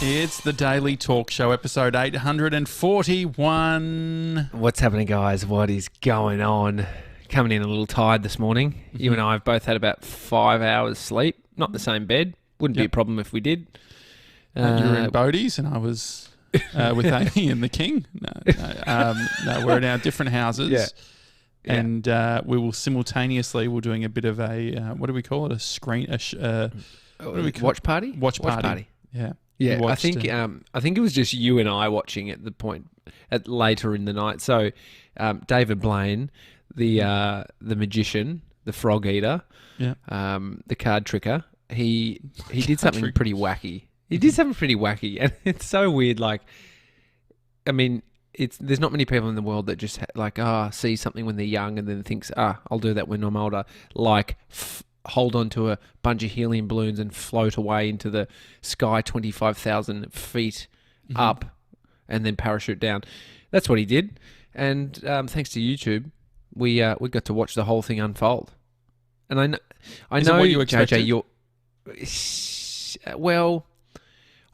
It's the Daily Talk Show, episode 841. What's happening, guys? What is going on? Coming in a little tired this morning. Mm-hmm. You and I have both had about 5 hours sleep. Not the same bed. Wouldn't be a problem if we did. You were in Bodie's and I was with Amy and the King. No, we're in our different houses. Yeah. And we will simultaneously, we're doing a bit of a, what do we call it? A screen, what do we call Watch party? Watch party. Yeah. Yeah, I think it was just you and I watching at the point at later in the night. So, David Blaine, the magician, the frog eater, the card tricker, he did something pretty wacky. He did something pretty wacky, and it's so weird. Like, I mean, there's not many people in the world that just see something when they're young and then thinks, I'll do that when I'm older. Like, hold on to a bunch of helium balloons and float away into the sky 25,000 feet up and then parachute down. That's what he did. And thanks to YouTube, we got to watch the whole thing unfold. And I know what you expected? JJ, well,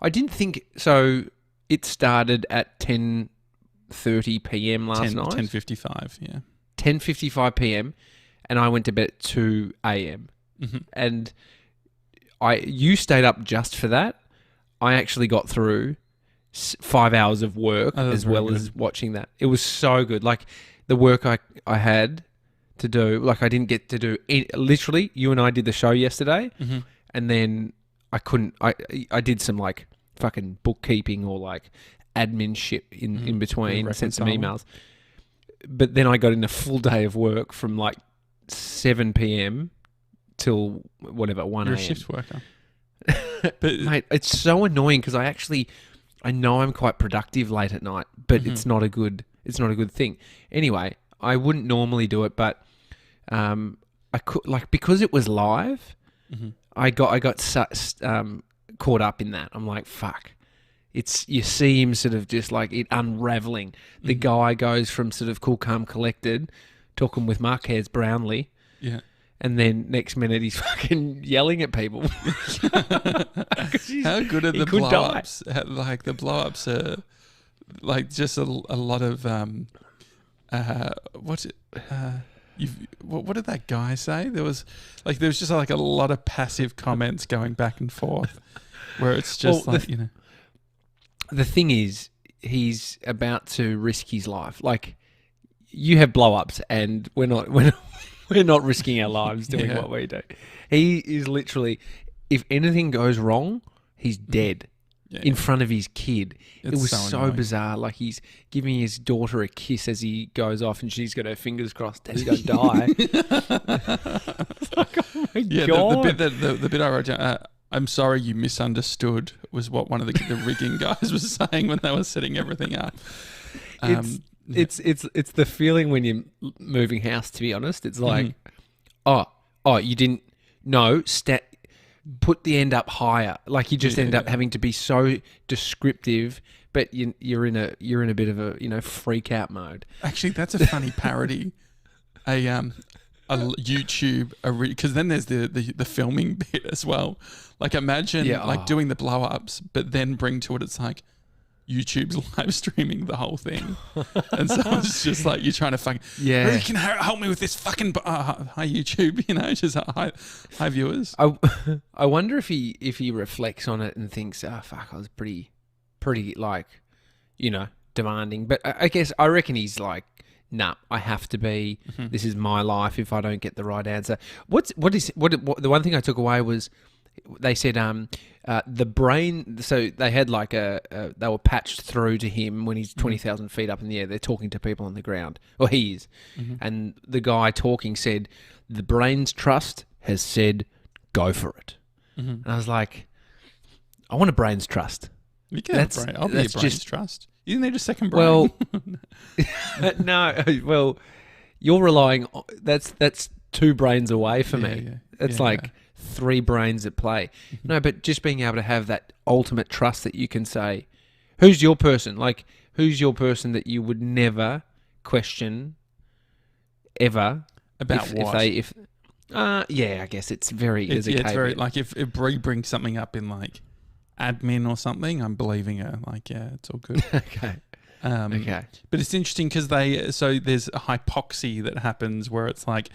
I didn't think so. It started at 10:30 p.m. last night. 10:55, yeah. 10:55 p.m. and I went to bed at 2 a.m. And you stayed up just for that. I actually got through 5 hours of work as well as watching that. It was so good. Like, the work I had to do, like, I didn't get to do literally, you and I did the show yesterday, and then I couldn't. I did some like fucking bookkeeping or like admin shit in between, sent some emails. But then I got in a full day of work from like 7 p.m. till whatever 1 a.m. You're a shift worker. But mate, it's so annoying because I know I'm quite productive late at night, but it's not a good thing. Anyway, I wouldn't normally do it, but I could, like, because it was live. I got caught up in that. I'm like, fuck. You see him sort of just like it unraveling. The guy goes from sort of cool, calm, collected, talking with Marquez Brownlee. Yeah. And then next minute he's fucking yelling at people. How good are the blow-ups? Like, the blow-ups are like just a lot of what did that guy say? There was just like a lot of passive comments going back and forth where it's just the thing is, he's about to risk his life. Like, you have blow-ups and we're not risking our lives doing what we do. He is literally, if anything goes wrong, he's dead in front of his kid. It was so bizarre. Like, he's giving his daughter a kiss as he goes off and she's got her fingers crossed that he's going to die. Like, oh my God. The bit I wrote down, I'm sorry you misunderstood, was what one of the rigging guys was saying when they were setting everything up. It's the feeling when you're moving house, to be honest. It's like, you didn't know, put the end up higher. Like, you just end up having to be so descriptive, but you're in a bit of a freak out mode. Actually, that's a funny parody. A YouTube, because then there's the filming bit as well. Like, imagine doing the blow ups, but then bring to it, it's like YouTube's live streaming the whole thing, and so it's just like you're trying to fucking you can help me with this fucking hi YouTube, just hi viewers. I wonder if he reflects on it and thinks, fuck, I was pretty like, demanding. But I reckon he's like, nah, I have to be. This is my life. If I don't get the right answer, what the one thing I took away was, they said the brain. So they had like they were patched through to him when he's 20,000 feet up in the air. They're talking to people on the ground, or he is, and the guy talking said, the brain's trust has said, go for it. And I was like, I want a brain's trust. You can have a brain. I'll be a brain's trust. You need a second brain. Well, no. Well, you're relying on, that's two brains away for me. It's like 3 brains at play. No, but just being able to have that ultimate trust that you can say, who's your person? Like, who's your person that you would never question ever about what? I guess it's very. It's very like if Bree brings something up in like admin or something. I'm believing her. Like, yeah, it's all good. Okay. Okay. But it's interesting because there's a hypoxia that happens where it's like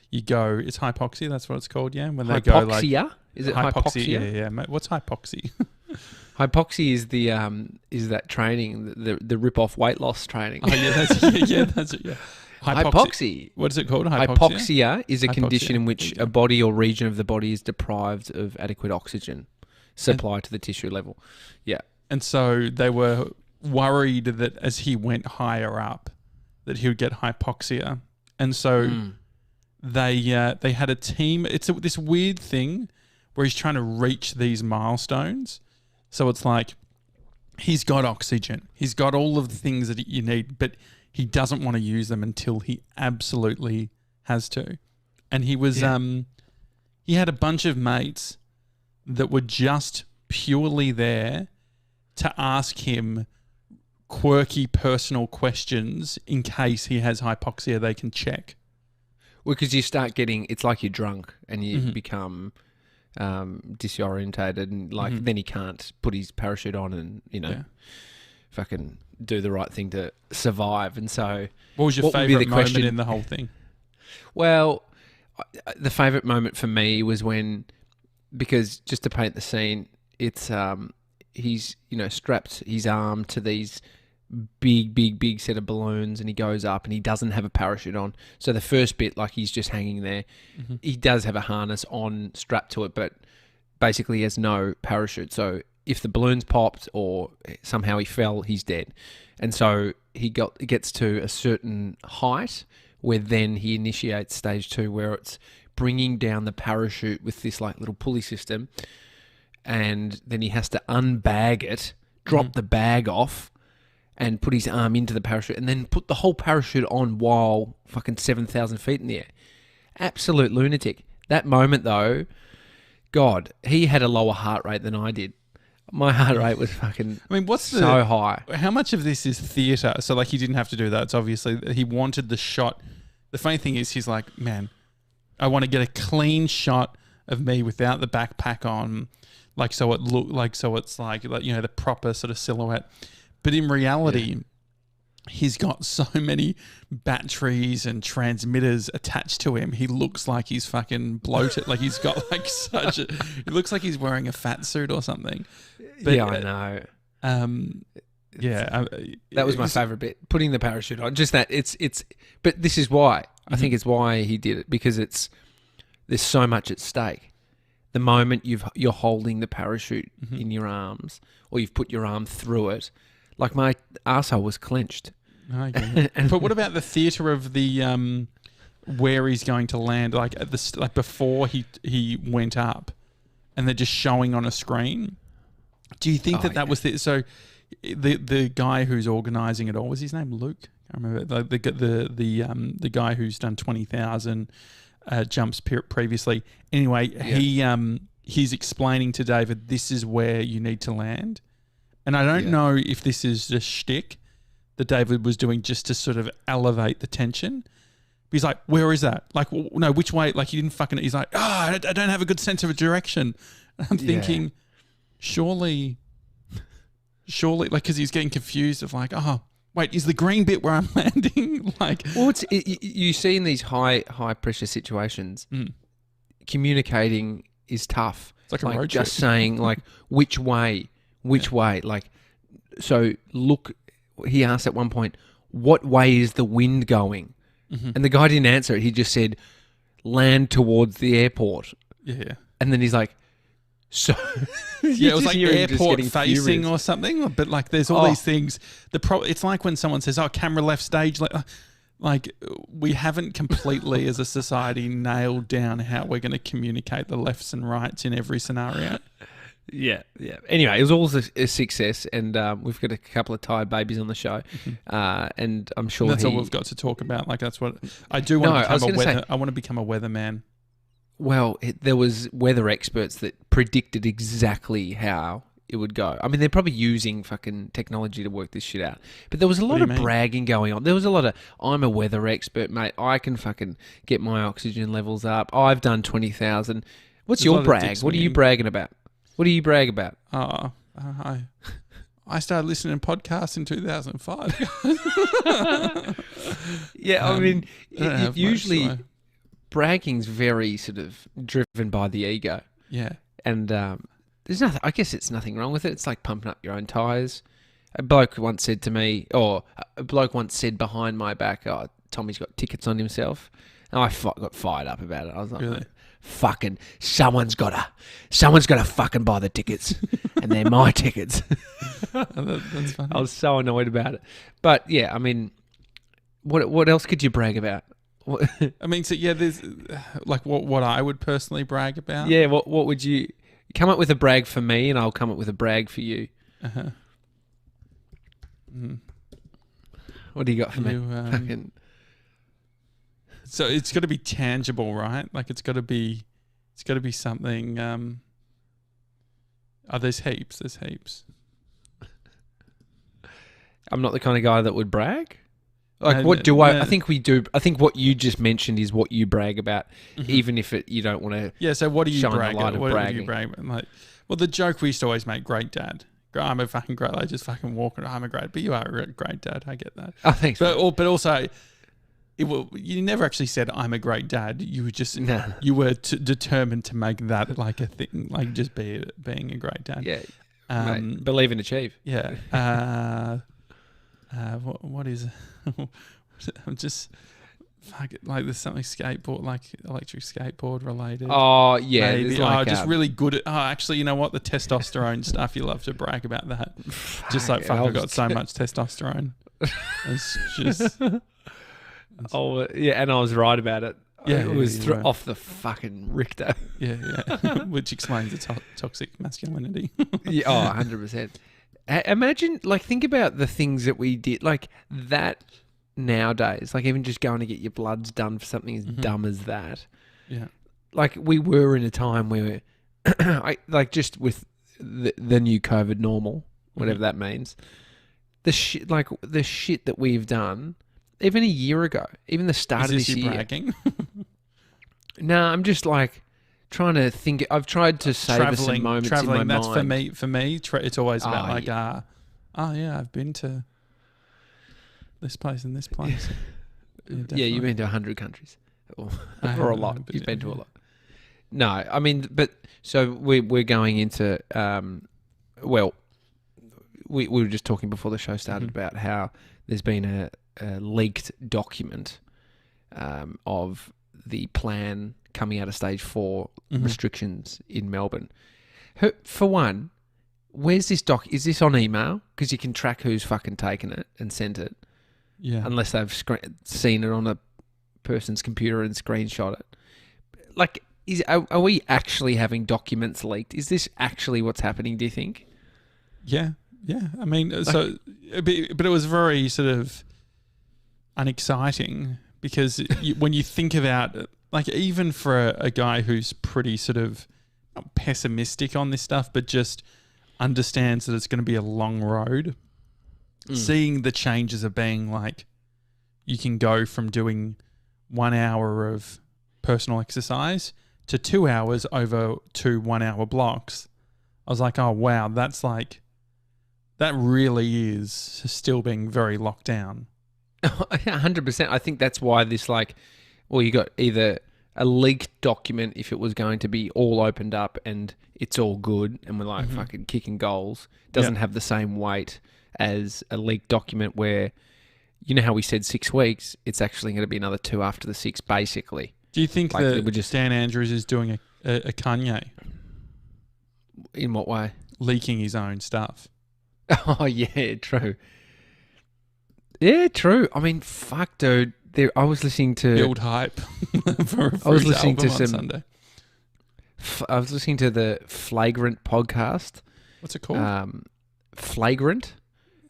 you go, it's hypoxia, that's what it's called, yeah? When they hypoxia? Go like... Is it hypoxia? Yeah. Mate, what's hypoxia? Hypoxia is that training, the rip-off weight loss training. Oh, yeah, that's it, yeah. Hypoxia. What is it called? Hypoxia is a condition in which a body or region of the body is deprived of adequate oxygen supply to the tissue level. Yeah. And so they were worried that as he went higher up, that he would get hypoxia. And so they had a team. It's this weird thing where he's trying to reach these milestones. So it's like he's got oxygen. He's got all of the things that you need, but he doesn't want to use them until he absolutely has to. And he was he had a bunch of mates that were just purely there to ask him quirky personal questions in case he has hypoxia they can check. Well, because you start getting, it's like you're drunk and you become disorientated and then he can't put his parachute on and, fucking do the right thing to survive. And so... What was your favourite moment in the whole thing? Well, the favourite moment for me was when, because just to paint the scene, it's he's, strapped his arm to these big set of balloons and he goes up and he doesn't have a parachute on. So the first bit, like he's just hanging there. He does have a harness on strapped to it, but basically he has no parachute. So if the balloons popped or somehow he fell, he's dead. And so he gets to a certain height where then he initiates stage 2 where it's bringing down the parachute with this like little pulley system. And then he has to unbag it, drop the bag off and put his arm into the parachute and then put the whole parachute on while fucking 7,000 feet in the air. Absolute lunatic. That moment though, God, he had a lower heart rate than I did. My heart rate was fucking so high. How much of this is theatre? So like he didn't have to do that. It's obviously he wanted the shot. The funny thing is he's like, man, I want to get a clean shot of me without the backpack on. Like, so it's like, the proper sort of silhouette. But in reality, he's got so many batteries and transmitters attached to him. He looks like he's fucking bloated. Like he's got like it looks like he's wearing a fat suit or something. But, I know. That was my favourite bit. Putting the parachute on. Just that but this is why. I think it's why he did it, because there's so much at stake. The moment you're holding the parachute in your arms or you've put your arm through it, like my arsehole was clenched. But what about the theatre of the where he's going to land? Like like before he went up, and they're just showing on a screen. Do you think that was the so? The guy who's organising it all, was his name Luke? I remember the guy who's done 20,000 jumps previously. Anyway, he's explaining to David, this is where you need to land. And I don't know if this is just shtick that David was doing just to sort of elevate the tension. He's like, where is that? Like, no, which way? Like, he didn't fucking... He's like, I don't have a good sense of a direction. And I'm thinking, surely, like, because he's getting confused of like, wait, is the green bit where I'm landing? Like, well, you see in these high pressure situations, communicating is tough. It's like a road just trip. Saying like which way, like. So look, he asked at one point, what way is the wind going? And the guy didn't answer it. He just said, land towards the airport. Yeah. And then he's like, so it was like airport facing or something. But like, there's all these things. It's like when someone says, camera left stage. Like we haven't completely as a society nailed down how we're going to communicate the lefts and rights in every scenario. Yeah. Anyway, it was all a success, and we've got a couple of tired babies on the show, and I'm sure that's all we've got to talk about. Like that's what I do want to become I want to become a weatherman. Well, there was weather experts that predicted exactly how it would go. I mean, they're probably using fucking technology to work this shit out. But there was a lot of bragging going on. There was a lot of, I'm a weather expert, mate. I can fucking get my oxygen levels up. I've done 20,000. What's your brag? What are you bragging about? What do you brag about? I started listening to podcasts in 2005. Yeah, I mean, usually bragging's very sort of driven by the ego. Yeah. And there's nothing, I guess it's nothing wrong with it. It's like pumping up your own tyres. A bloke once said to me, or a bloke once said behind my back, "Oh, Tommy's got tickets on himself." And I got fired up about it. I was like, really? Fucking, someone's got to fucking buy the tickets. And they're my tickets. That's funny. I was so annoyed about it. But yeah, I mean, what else could you brag about? I mean, so yeah, there's like what I would personally brag about. Yeah, what would you come up with a brag for me, and I'll come up with a brag for you. What do you got for me? Fucking. So it's got to be tangible, right? Like it's got to be something. There's heaps. There's heaps. I'm not the kind of guy that would brag. Like, what do I? I think we do. I think what you just mentioned is what you brag about, even if you don't want to. Yeah. So what do you brag about? What do you brag about? Like, well, the joke we used to always make: "Great dad." I'm a fucking great. I just fucking walk around. I'm a great, but you are a great dad. I get that. Oh, thanks. But also, you never actually said I'm a great dad. You were just you were determined to make that like a thing, like just being a great dad. Yeah. Mate, believe and achieve. Yeah. What is it? I'm just fuck it, like there's something skateboard, like electric skateboard related. Oh yeah, maybe. Like, just really good at. Oh, actually, you know what? The testosterone stuff. You love to brag about that. Just like fuck, I've got so much testosterone. It's just. Oh yeah, and I was right about it. Yeah, it was right. off the fucking Richter. Yeah. Which explains its toxic masculinity. Yeah, 100%. Imagine, like, think about the things that we did, like that nowadays. Like, even just going to get your bloods done for something as dumb as that. Yeah. Like, we were in a time where, just with the new COVID normal, whatever that means, the shit that we've done. Even a year ago, even the start of this year. Bragging? No, I'm just like trying to think. I've tried to savor some moments in my that's mind. For me, it's always about I've been to this place and this place. Yeah, you've been to 100 countries, or a lot. You've been to a lot. No, I mean, but so we're going into. We were just talking before the show started about how there's been a leaked document of the plan coming out of stage 4 restrictions in Melbourne. For one, where's this doc? Is this on email? Because you can track who's fucking taken it and sent it. Yeah. Unless they've seen it on a person's computer and screenshot it. Like, are we actually having documents leaked? Is this actually what's happening, do you think? Yeah. I mean, but it was very sort of unexciting because when you think about it, like even for a guy who's pretty sort of not pessimistic on this stuff, but just understands that it's going to be a long road, seeing the changes of being like you can go from doing 1 hour of personal exercise to 2 hours over 2 1 hour blocks. I was like, oh wow, that's like, that really is still being very locked down. 100%. I think that's why this, like, well, you got either a leaked document if it was going to be all opened up and it's all good and we're like fucking kicking goals, doesn't have the same weight as a leaked document where, you know how we said 6 weeks, it's actually going to be another 2 after the 6, basically. Do you think like that Dan Andrews is doing a Kanye? In what way? Leaking his own stuff. Oh, yeah, true. Yeah, true. I mean, fuck, dude. I was listening to... Build hype for his album on Sunday. I was listening to the Flagrant podcast. What's it called? Flagrant.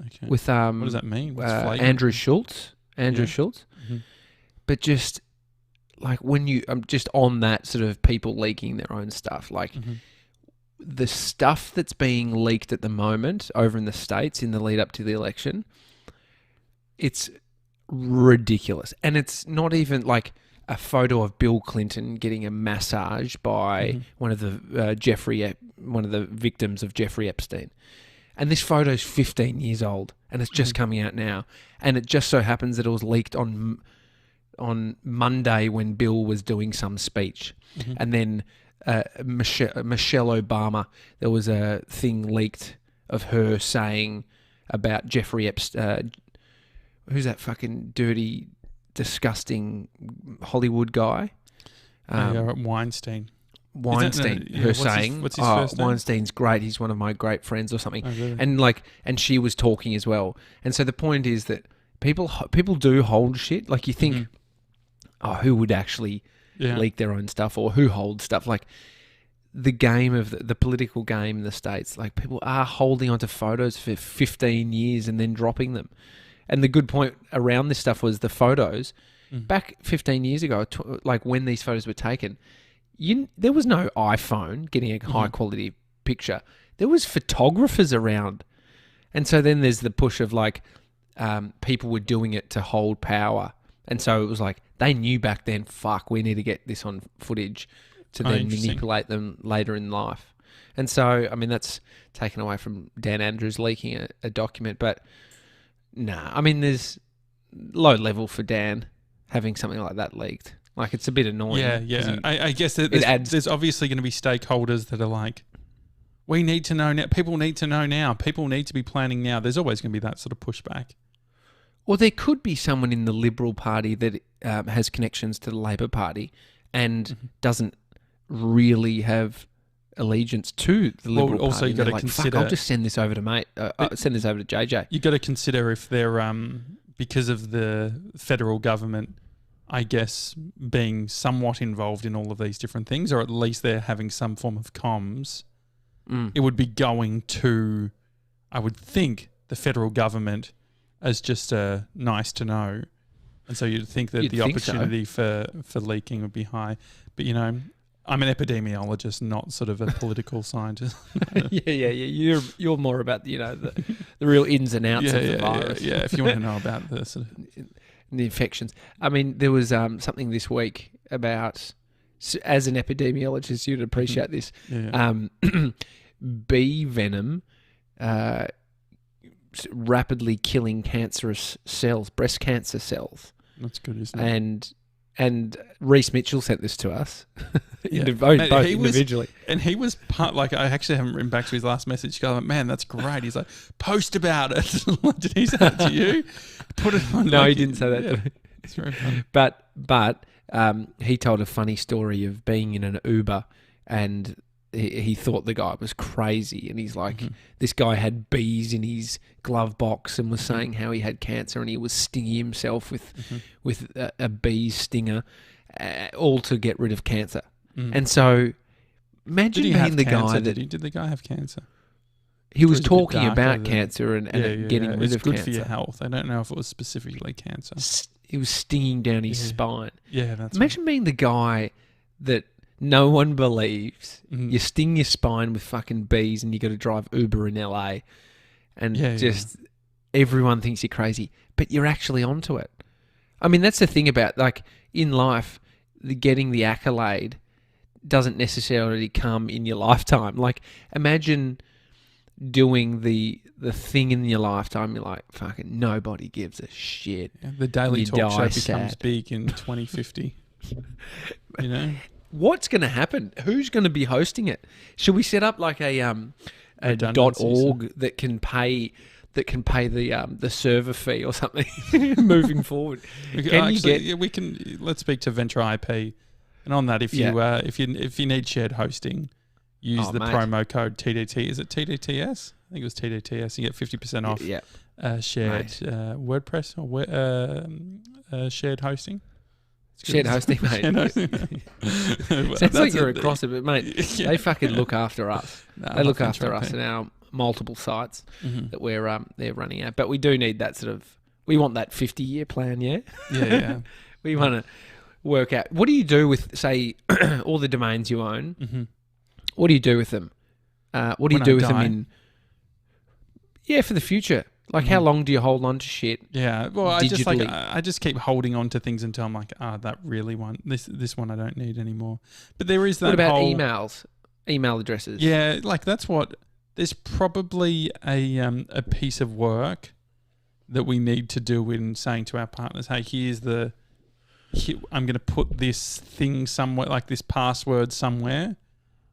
Okay. With what does that mean? What's flagrant? Andrew Schultz. Schultz. Mm-hmm. But just like when I'm just on that sort of people leaking their own stuff, like the stuff that's being leaked at the moment over in the States in the lead up to the election, it's ridiculous. And it's not even like a photo of Bill Clinton getting a massage by one of the one of the victims of Jeffrey Epstein. And this photo's 15 years old, and it's just coming out now. And it just so happens that it was leaked on Monday when Bill was doing some speech. And then Michelle Obama, there was a thing leaked of her saying about Jeffrey Epstein. Who's that fucking dirty, disgusting Hollywood guy? Weinstein. Her saying, what's his first name? Weinstein's great. He's one of my great friends or something. Oh, really? And she was talking as well. And so the point is that people do hold shit. Like you think, who would actually leak their own stuff, or who holds stuff? Like the game of the political game in the States, like people are holding onto photos for 15 years and then dropping them. And the good point around this stuff was the photos back 15 years ago, like when these photos were taken, there was no iPhone getting a high quality picture. There was photographers around. And so then there's the push of like people were doing it to hold power. And so it was like they knew back then, fuck, we need to get this on footage to then manipulate them later in life. And so, I mean, that's taken away from Dan Andrews leaking a document. But I mean, there's low level for Dan having something like that leaked. Like, it's a bit annoying. Yeah. I guess there's obviously going to be stakeholders that are like, we need to know now. People need to know now. People need to be planning now. There's always going to be that sort of pushback. Or there could be someone in the Liberal Party that has connections to the Labor Party and doesn't really have allegiance to the Liberal Party. Also, you've got to consider... I'll just send this over to send this over to JJ. You've got to consider if they're, because of the federal government, I guess, being somewhat involved in all of these different things, or at least they're having some form of comms, it would be going to, I would think, the federal government as just nice to know. And so you'd think that the opportunity for leaking would be high. But, you know, I'm an epidemiologist, not sort of a political scientist. Yeah. You're more about, you know, the real ins and outs of the virus. Yeah, if you want to know about the sort of... the infections. I mean, there was something this week about, as an epidemiologist, you'd appreciate this, bee venom rapidly killing cancerous cells, breast cancer cells. That's good, isn't it? And Reece Mitchell sent this to us, both individually. And he was part, like, I actually haven't written back to his last message. He goes, like, man, that's great. He's like, post about it. Did he say that to you? Put it on. No, he didn't say that to me. It's very funny. But he told a funny story of being in an Uber, and he thought the guy was crazy. And he's like, this guy had bees in his glove box and was saying how he had cancer, and he was stinging himself with a bee's stinger, all to get rid of cancer. And so imagine being the guy that... Did the guy have cancer? He was talking about cancer and getting rid of cancer. It's good for your health. I don't know if it was specifically cancer. It was stinging down his spine. Yeah, that's Imagine being the guy that no one believes. You sting your spine with fucking bees and you got to drive Uber in LA, and everyone thinks you're crazy, but you're actually onto it. I mean, that's the thing about, like, in life, getting the accolade doesn't necessarily come in your lifetime. Like, imagine doing the thing in your lifetime, you're like, fucking nobody gives a shit. Yeah, the Daily Talk Show becomes sad. Big in 2050. You know? What's going to happen? Who's going to be hosting it? Should we set up like a .org that can pay the server fee or something moving forward? We can. Let's speak to Venture IP, and on that, if you need shared hosting, use the promo code TDT. Is it TDTS? I think it was TDTS. You get 50% off. Shared WordPress or shared hosting. Shared hosting, mate. Sounds like you're across it, but mate, they fucking look after us. They look after us and our multiple sites that they're running at. But we do need that sort of. We want that 50-year plan, yeah. Yeah. We want to work out. What do you do with, say, all the domains you own? What do you do with them? What do you do with them for the future? Like, how long do you hold on to shit? Yeah, well, I just keep holding on to things until I'm like, that really one, this one I don't need anymore. But there is that. What about emails? email addresses. Yeah, like that's what. There's probably a piece of work that we need to do in saying to our partners, "Hey, I'm going to put this thing somewhere, like this password somewhere,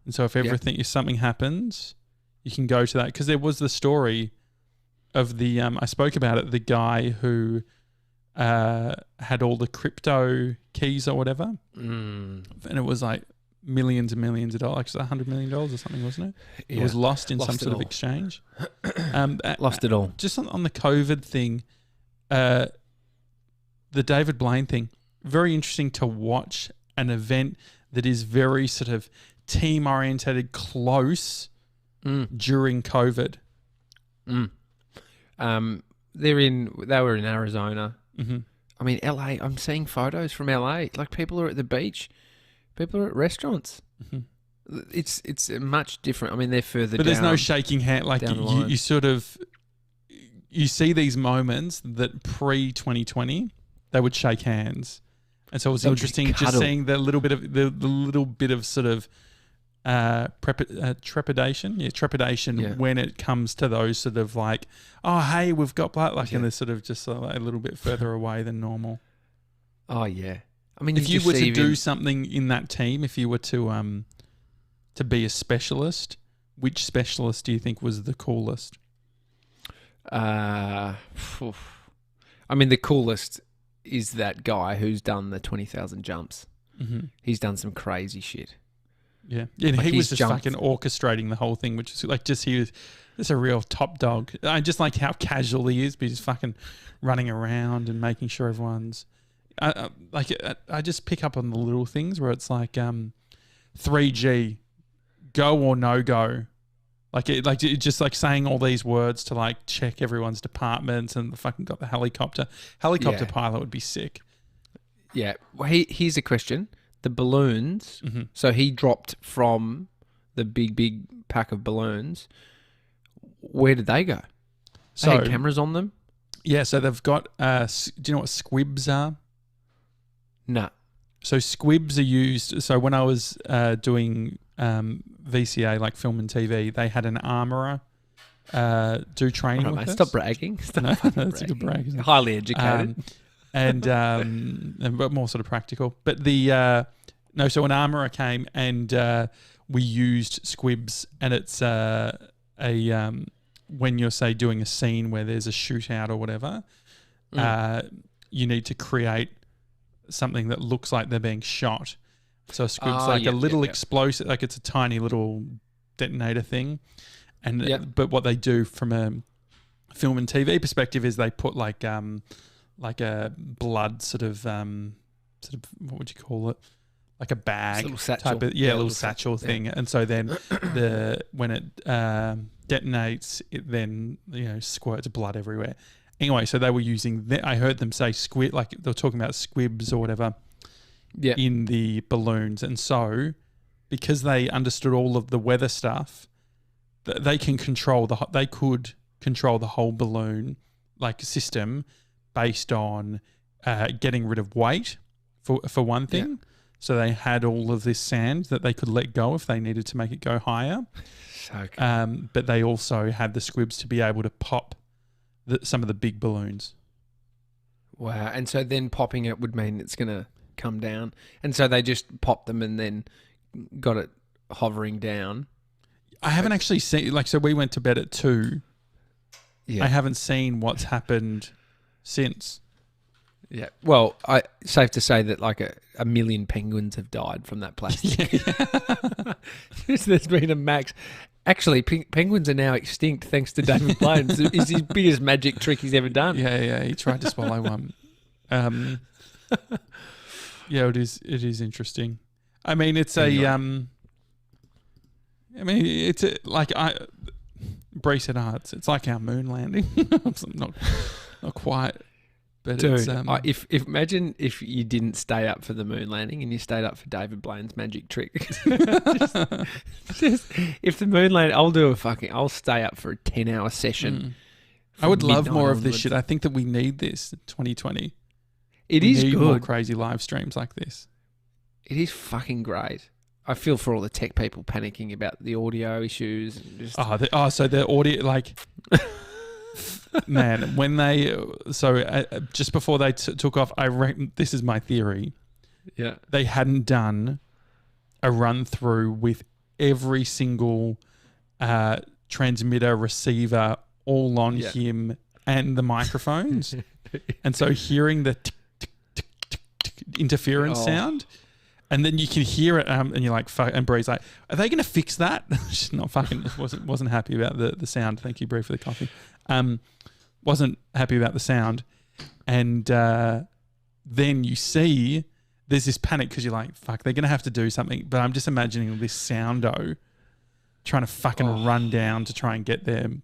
and so if something happens, you can go to that." Because there was the story of the I spoke about it, the guy who had all the crypto keys or whatever, and it was like millions and millions of dollars, like $100 million or something, wasn't it? Yeah. It was lost in some sort of exchange. Lost it all. Just on the COVID thing, the David Blaine thing, very interesting to watch an event that is very sort of team orientated, close during COVID. They were in Arizona. Mm-hmm. I mean, LA, I'm seeing photos from LA. Like, people are at the beach. People are at restaurants. Mm-hmm. It's much different. I mean, they're further down. But there's no shaking hand. Like, you sort of... You see these moments that pre-2020, they would shake hands. And so it was interesting just seeing the little bit of sort of trepidation. Yeah, trepidation when it comes to those sort of like, oh, hey, we've got black, like, and they're sort of just a little bit further away than normal. Oh, yeah. I mean, if you were to do something in that team, if you were to be a specialist, which specialist do you think was the coolest? I mean, the coolest is that guy who's done the 20,000 jumps. Mm-hmm. He's done some crazy shit. Yeah, and like he was just fucking orchestrating the whole thing, which is like he was just a real top dog. I just like how casual he is, but he's fucking running around and making sure everyone's... I just pick up on the little things where it's like 3G, go or no go, it's just like saying all these words to like check everyone's departments, and fucking got the helicopter pilot would be sick. Yeah. Well, here's a question: the balloons. Mm-hmm. So he dropped from the big pack of balloons. Where did they go? So, they had cameras on them. Yeah. So they've got. Do you know what squibs are? No. So squibs are used. So when I was doing VCA, like film and TV, they had an armourer do training with us. Stop bragging. That's a good brag. Highly educated. But more sort of practical. But so an armourer came and we used squibs, and it's when you're, say, doing a scene where there's a shootout or whatever, you need to create something that looks like they're being shot. So a squib's a little explosive, like it's a tiny little detonator thing. And but what they do from a film and TV perspective is they put like a blood sort of what would you call it? Like a bag, little satchel. Little satchel thing. Yeah. And so then when it detonates, it then squirts blood everywhere. Anyway, so they were using I heard them say squib, like they were talking about squibs or whatever, in the balloons. And so, because they understood all of the weather stuff, they could control the whole balloon like system based on getting rid of weight for one thing. Yeah. So they had all of this sand that they could let go if they needed to make it go higher. So cool. But they also had the squibs to be able to pop some of the big balloons. Wow. And so then popping it would mean it's going to come down. And so they just popped them and then got it hovering down. I haven't actually seen, so we went to bed at 2. Yeah. I haven't seen what's happened since. Yeah. Well, safe to say that like a million penguins have died from that plastic. Yeah. There's been a max. Actually, penguins are now extinct thanks to David Blaine. It's his biggest magic trick he's ever done. Yeah. He tried to swallow one. It is interesting. I mean, it's brace at hearts. It's like our moon landing. not quite. But dude, imagine if you didn't stay up for the moon landing and you stayed up for David Blaine's magic trick. just if the moon landing, I'll stay up for a 10-hour session. I would love more of this shit. I think that we need this in 2020. We need more crazy live streams like this. It is fucking great. I feel for all the tech people panicking about the audio issues. And just... so the audio, like, man, when they, just before they took off, I reckon, this is my theory. Yeah. They hadn't done a run through with every single transmitter, receiver, all on him and the microphones. And so hearing the tick, tick, tick, tick, tick, interference sound, and then you can hear it, and you're like, fuck, and Bree's like, are they going to fix that? She's not fucking, wasn't happy about the sound. Thank you, Bree, for the coffee. Wasn't happy about the sound. And then you see there's this panic because you're like, fuck, they're going to have to do something. But I'm just imagining this soundo trying to fucking run down to try and get the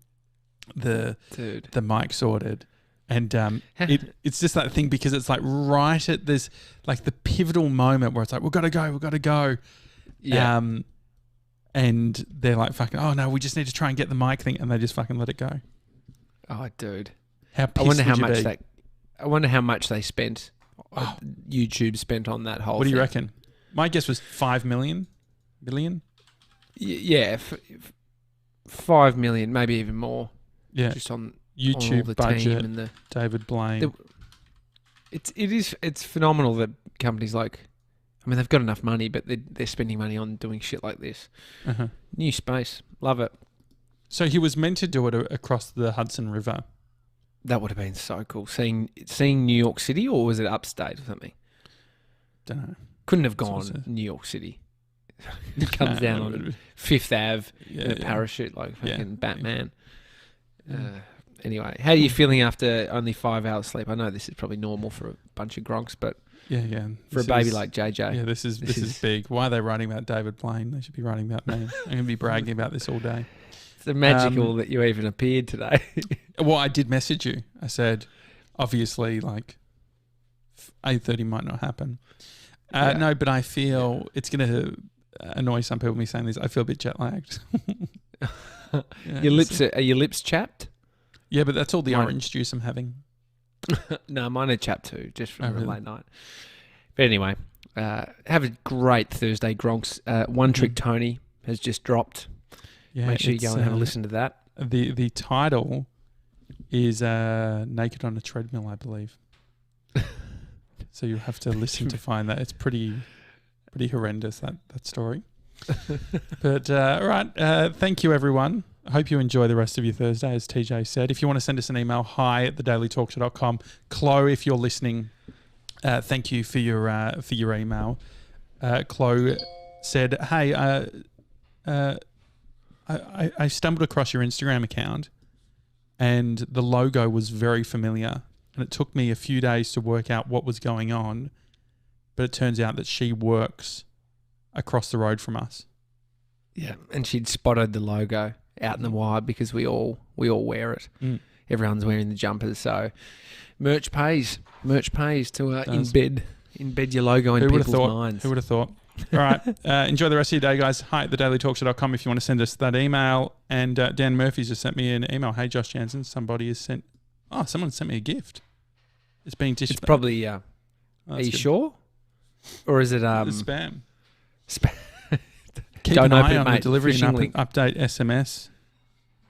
mic sorted. And it's just that thing because it's like right at this, like the pivotal moment where it's like, we've got to go. Yeah. And they're like, fucking, oh no, we just need to try and get the mic thing. And they just fucking let it go. Oh, dude. How pissed I wonder how much they spent, YouTube spent on that whole thing. What do you reckon? My guess was 5 million? Yeah, 5 million, maybe even more. Yeah. Just on YouTube all the budget, team and David Blaine. It's phenomenal that companies like, I mean, they've got enough money, but they're spending money on doing shit like this. Uh-huh. New space. Love it. So he was meant to do it across the Hudson River. That would have been so cool. Seeing New York City, or was it upstate or something? Don't know. Couldn't have gone New York City. It comes down on Fifth Ave in a parachute like fucking Batman. Anyway, how are you feeling after only 5 hours sleep? I know this is probably normal for a bunch of gronks, but for a baby like JJ. Yeah, this is big. Why are they writing about David Blaine? They should be writing about me. I'm going to be bragging about this all day. It's magical that you even appeared today. Well, I did message you. I said, obviously, like 8:30 might not happen. No, but I feel it's going to annoy some people me saying this. I feel a bit jet lagged. Your lips are your lips chapped? Yeah, but that's all the orange juice I'm having. No, mine are chapped too, just from the late night. But anyway, have a great Thursday, Gronks. One Trick Tony has just dropped. Yeah, make sure you go and have a listen to that. The title is Naked on a Treadmill, I believe. So you'll have to listen to find that. It's pretty horrendous, that story. But all right, thank you everyone. I hope you enjoy the rest of your Thursday, as TJ said. If you want to send us an email, hi@thedailytalkshow.com. Chloe, if you're listening, thank you for your email. Chloe said, hey, I stumbled across your Instagram account and the logo was very familiar. And it took me a few days to work out what was going on. But it turns out that she works across the road from us. Yeah, and she'd spotted the logo out in the wild because we all wear it. Everyone's wearing the jumpers, so merch pays to embed your logo in people's minds. Who would have thought? All right, enjoy the rest of your day, guys. Hi at thedailytalkshow.com if you want to send us that email. And Dan Murphy's just sent me an email. Hey, Josh Janssen, someone sent me a gift. It's being distributed. It's probably. Are you sure? Or is it spam? Keep don't an open eye it, on mate. the delivery Phishing and link. update SMS.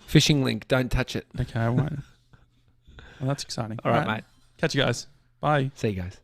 Phishing link. Don't touch it. Okay, I won't. Well, that's exciting. All right, mate. Catch you guys. Bye. See you guys.